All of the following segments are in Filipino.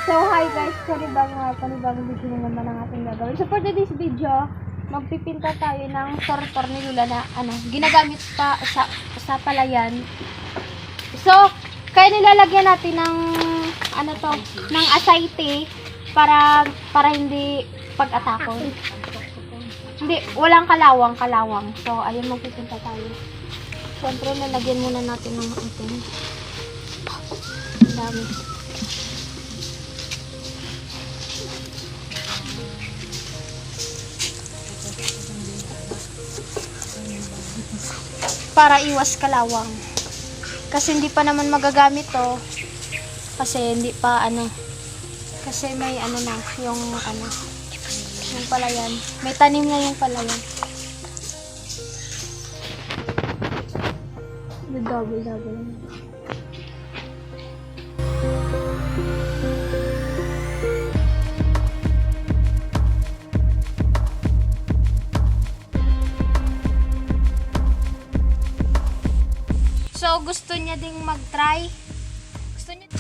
So, hi guys, panibagong video na naman ang ating gagawin. So, for today's video, magpipinta tayo ng tortor ni Lula na, ginagamit pa sa palayan. So, kaya nilalagyan natin ng, ng asayte para hindi pag-atako. Hindi, walang kalawang. So, ayun, magpipinta tayo. Siyempre, nalagyan muna natin ng itim. Ang dami. Para iwas kalawang. Kasi hindi pa naman magagamit to. Kasi hindi pa kasi may na yung yung palayan. May tanim na yung palayan. Double. So, gusto niya ding mag-try. Gusto niya.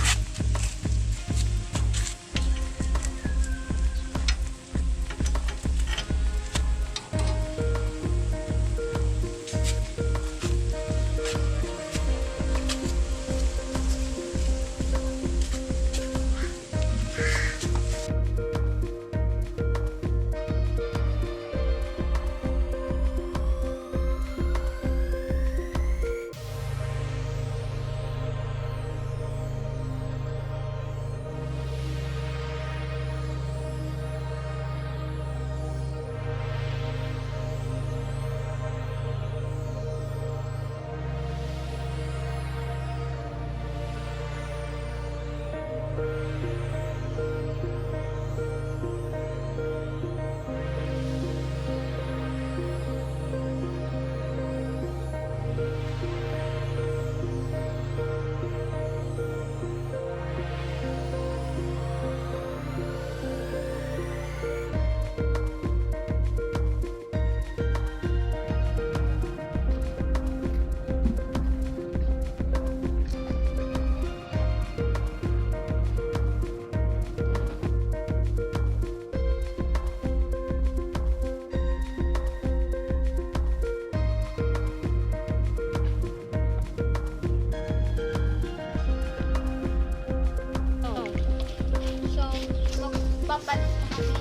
Papalit na kami.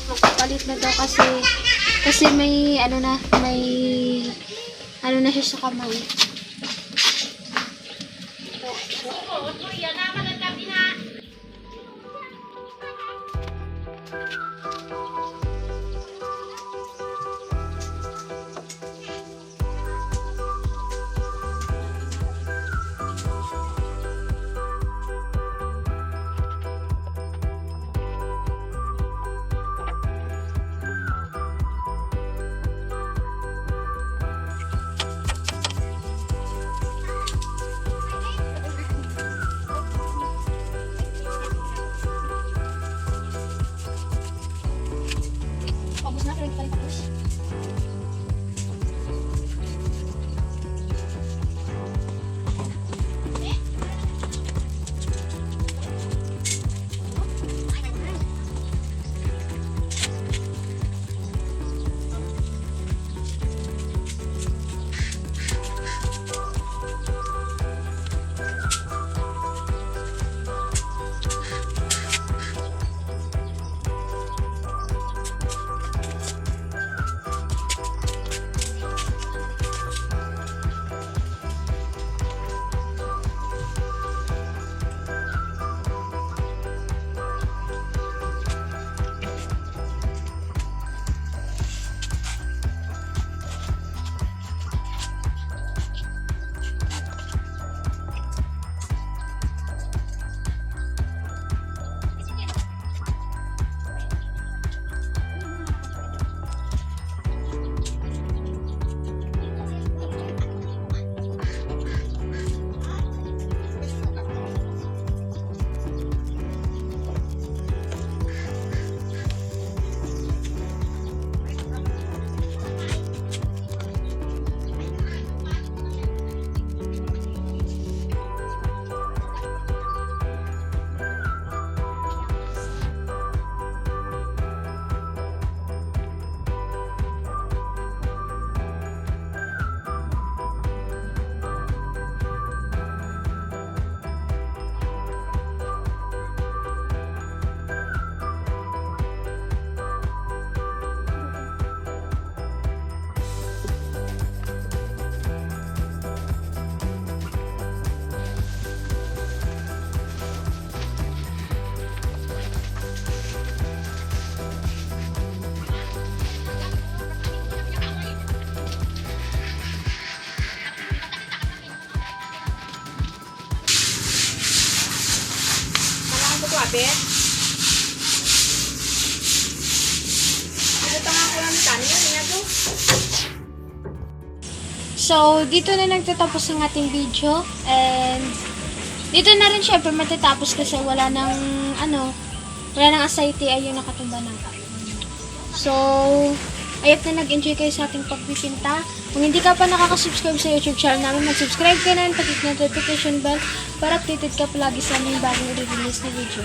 Papalit na daw kasi may na siya sa kamay. kapit. Ito nga ko lang tani yan to. So, dito na nagtatapos ang ating video. And, dito na rin syempre matatapos kasi wala nang, wala nang asayte ay yung nakatumba na. So, ayat na nag-enjoy kayo sa ating pagpipinta. Kung hindi ka pa nakaka-subscribe sa YouTube channel namin, mag-subscribe ka na and pati na notification bell para updated ka palagi sa aming bagong release na video.